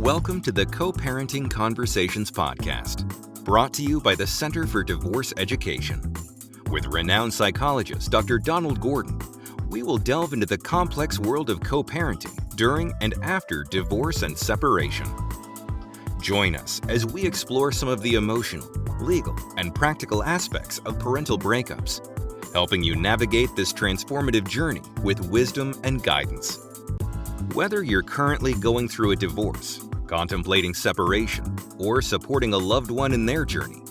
Welcome to the Co-Parenting Conversations podcast, brought to you by the Center for Divorce Education. With renowned psychologist Dr. Donald Gordon, we will delve into the complex world of co-parenting during and after divorce and separation. Join us as we explore some of the emotional, legal, and practical aspects of parental breakups, helping you navigate this transformative journey with wisdom and guidance. Whether you're currently going through a divorce, contemplating separation, or supporting a loved one in their journey,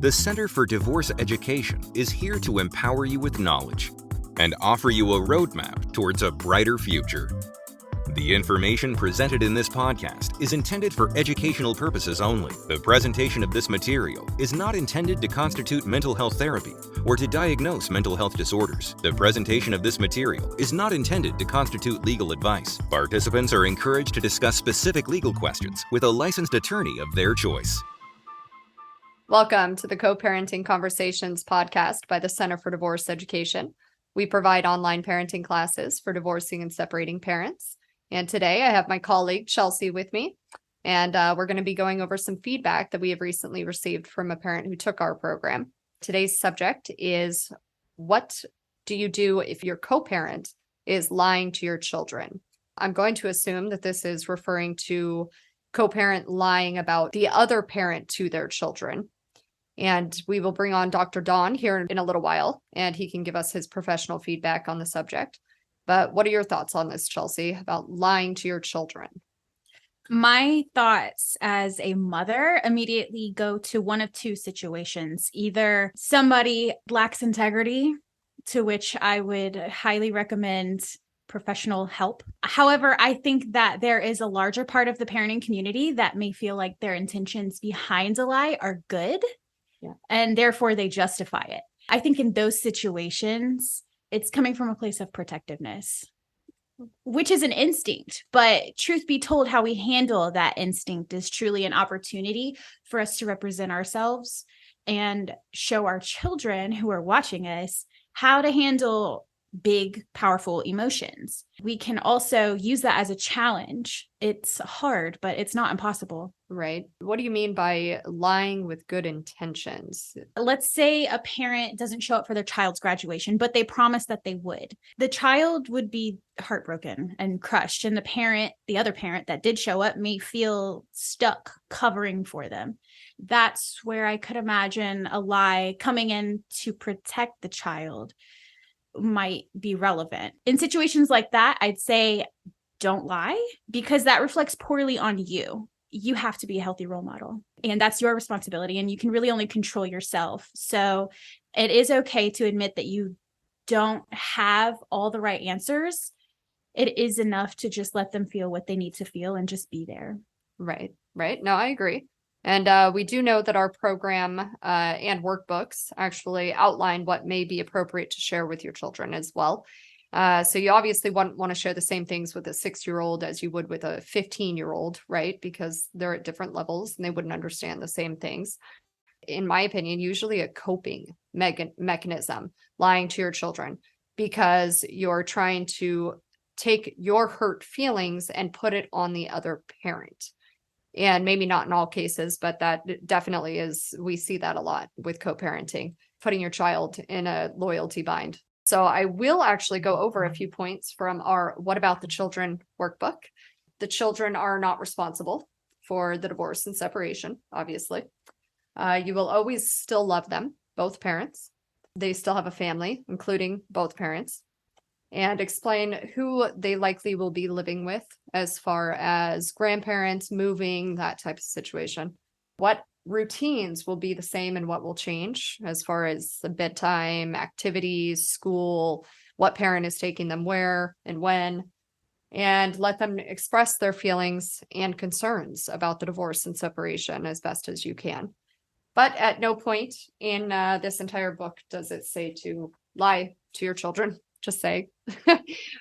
the Center for Divorce Education is here to empower you with knowledge and offer you a roadmap towards a brighter future. The information presented in this podcast is intended for educational purposes only. The presentation of this material is not intended to constitute mental health therapy or to diagnose mental health disorders. The presentation of this material is not intended to constitute legal advice. Participants are encouraged to discuss specific legal questions with a licensed attorney of their choice. Welcome to the Co-Parenting Conversations podcast by the Center for Divorce Education. We provide online parenting classes for divorcing and separating parents. And today I have my colleague Chelsea with me, and we're going to be going over some feedback that we have recently received from a parent who took our program. Today's subject is, what do you do if your co-parent is lying to your children? I'm going to assume that this is referring to co-parent lying about the other parent to their children. And we will bring on Dr. Don here in a little while, and he can give us his professional feedback on the subject. But what are your thoughts on this, Chelsea, about lying to your children? My thoughts as a mother immediately go to one of two situations. Either somebody lacks integrity, to which I would highly recommend professional help. However, I think that there is a larger part of the parenting community that may feel like their intentions behind a lie are good, and therefore they justify it. I think in those situations, it's coming from a place of protectiveness, which is an instinct. But truth be told, how we handle that instinct is truly an opportunity for us to represent ourselves and show our children who are watching us how to handle big, powerful emotions. We can also use that as a challenge. It's hard, but it's not impossible. Right. What do you mean by lying with good intentions? Let's say a parent doesn't show up for their child's graduation, but they promised that they would. The child would be heartbroken and crushed, and the other parent that did show up may feel stuck covering for them. That's where I could imagine a lie coming in to protect the child might be relevant. In situations like that, I'd say don't lie, because that reflects poorly on you. You have to be a healthy role model, and that's your responsibility, and you can really only control yourself. So it is okay to admit that you don't have all the right answers. It is enough to just let them feel what they need to feel and just be there. Right. No, I agree. And we do know that our program and workbooks actually outline what may be appropriate to share with your children as well. So you obviously want to share the same things with a 6-year-old as you would with a 15-year-old, right? Because they're at different levels and they wouldn't understand the same things. In my opinion, usually a coping mechanism, lying to your children, because you're trying to take your hurt feelings and put it on the other parent. And maybe not in all cases, but that definitely is, we see that a lot with co-parenting, putting your child in a loyalty bind. So I will actually go over a few points from our What About the Children workbook. The children are not responsible for the divorce and separation, obviously. You will always still love them, both parents. They still have a family, including both parents. And explain who they likely will be living with as far as grandparents, moving, that type of situation. What routines will be the same and what will change as far as the bedtime, activities, school, what parent is taking them where and when, and let them express their feelings and concerns about the divorce and separation as best as you can. But at no point in this entire book does it say to lie to your children. Just say,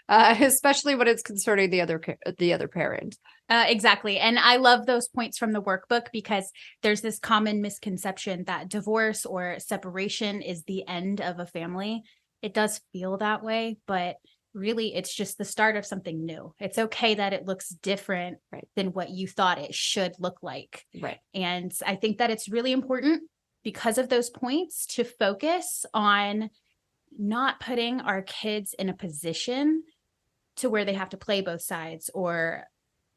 especially when it's concerning the other parent. Exactly. And I love those points from the workbook, because there's this common misconception that divorce or separation is the end of a family. It does feel that way, but really it's just the start of something new. It's okay that it looks different than what you thought it should look like. Right. And I think that it's really important because of those points to focus on not putting our kids in a position to where they have to play both sides or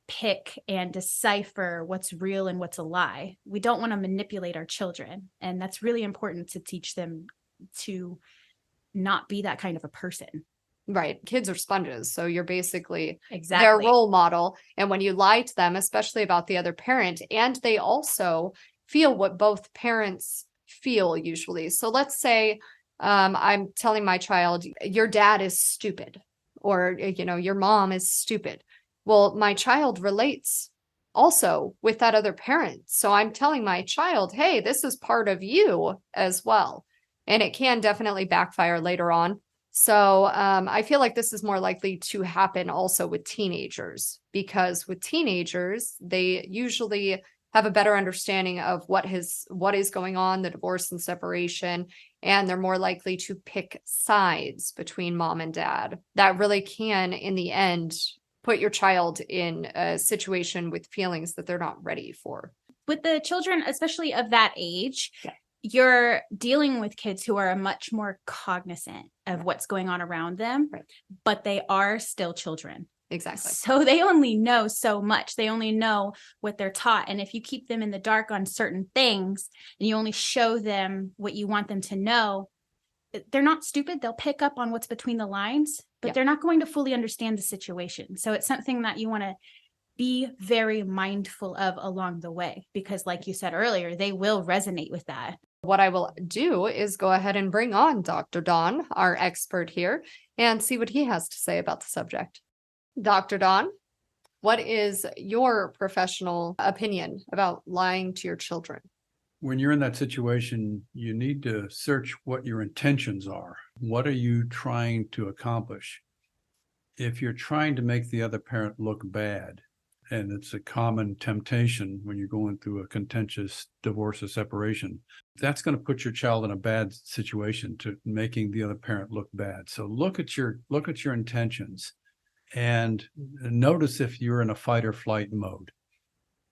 pick and decipher what's real and what's a lie. We don't want to manipulate our children. And that's really important to teach them to not be that kind of a person. Right. Kids are sponges. So you're basically Exactly their role model. And when you lie to them, especially about the other parent, and they also feel what both parents feel usually. So let's say I'm telling my child, your dad is stupid, or, your mom is stupid. Well, my child relates also with that other parent. So I'm telling my child, hey, this is part of you as well. And it can definitely backfire later on. So I feel like this is more likely to happen also with teenagers, because with teenagers, they usually have a better understanding of what is going on, the divorce and separation, and they're more likely to pick sides between mom and dad. That really can, in the end, put your child in a situation with feelings that they're not ready for. With the children, especially of that age, you're dealing with kids who are much more cognizant of what's going on around them, but they are still children. Exactly. So they only know so much. They only know what they're taught. And if you keep them in the dark on certain things and you only show them what you want them to know, they're not stupid. They'll pick up on what's between the lines, but they're not going to fully understand the situation. So it's something that you want to be very mindful of along the way, because like you said earlier, they will resonate with that. What I will do is go ahead and bring on Dr. Don, our expert here, and see what he has to say about the subject. Dr. Don, what is your professional opinion about lying to your children? When you're in that situation, you need to search what your intentions are. What are you trying to accomplish? If you're trying to make the other parent look bad, and it's a common temptation when you're going through a contentious divorce or separation, that's going to put your child in a bad situation to making the other parent look bad. So look at your intentions and notice if you're in a fight or flight mode.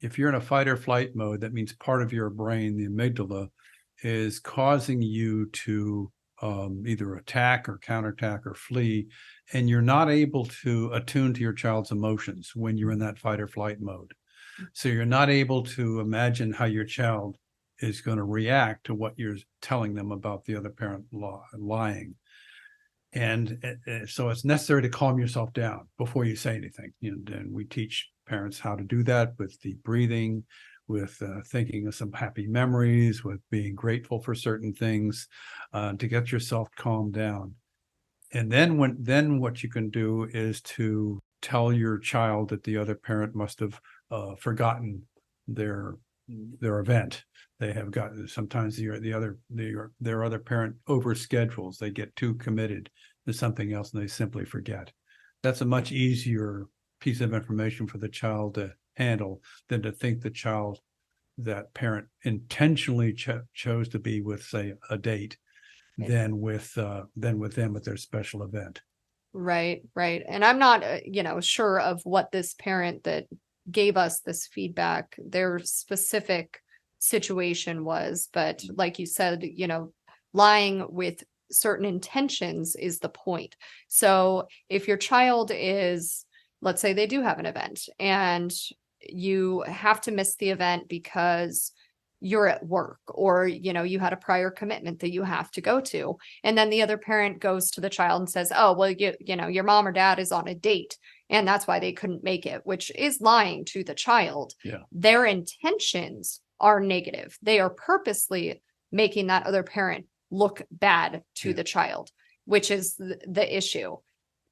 If you're in a fight or flight mode, that means part of your brain, the amygdala, is causing you to either attack or counterattack or flee, and you're not able to attune to your child's emotions when you're in that fight or flight mode. So you're not able to imagine how your child is going to react to what you're telling them about the other parent lying. And so it's necessary to calm yourself down before you say anything. And we teach parents how to do that with deep breathing, with thinking of some happy memories, with being grateful for certain things, to get yourself calmed down. And then what you can do is to tell your child that the other parent must have forgotten their event. They have gotten, sometimes their other parent overschedules. They get too committed to something else and they simply forget. That's a much easier piece of information for the child to handle than to think that parent intentionally chose to be with, say, a date than with them at their special event. Right. And I'm not, sure of what this parent that gave us this feedback, their specific situation was, but like you said, lying with certain intentions is the point. So if your child is, let's say they do have an event and you have to miss the event because you're at work, or, you had a prior commitment that you have to go to. And then the other parent goes to the child and says, oh, well, your mom or dad is on a date and that's why they couldn't make it, which is lying to the child. Yeah. Their intentions are negative. They are purposely making that other parent look bad to the child, which is the issue.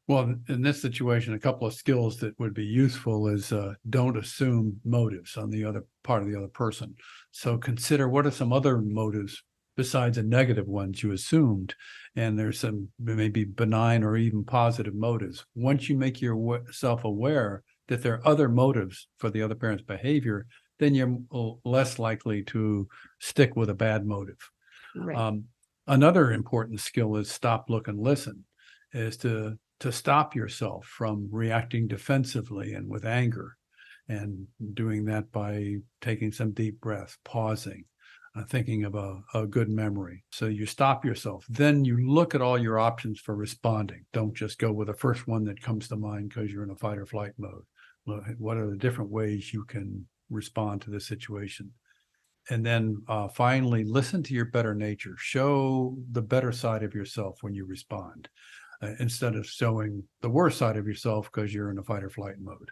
Well, in this situation, a couple of skills that would be useful is don't assume motives on the other part of the other person. So consider what are some other motives besides the negative ones you assumed, and there's some maybe benign or even positive motives. Once you make yourself aware that there are other motives for the other parent's behavior, then you're less likely to stick with a bad motive. Right. Another important skill is stop, look, and listen, is to to stop yourself from reacting defensively and with anger, and doing that by taking some deep breaths, pausing, thinking of a good memory. So you stop yourself. Then you look at all your options for responding. Don't just go with the first one that comes to mind because you're in a fight or flight mode. What are the different ways you can respond to the situation? And then finally, listen to your better nature. Show the better side of yourself when you respond, instead of showing the worst side of yourself because you're in a fight or flight mode.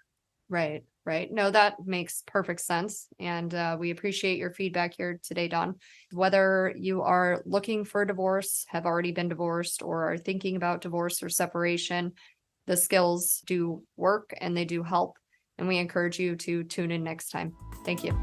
Right, right. No, that makes perfect sense. And we appreciate your feedback here today, Don. Whether you are looking for a divorce, have already been divorced, or are thinking about divorce or separation, the skills do work and they do help. And we encourage you to tune in next time. Thank you.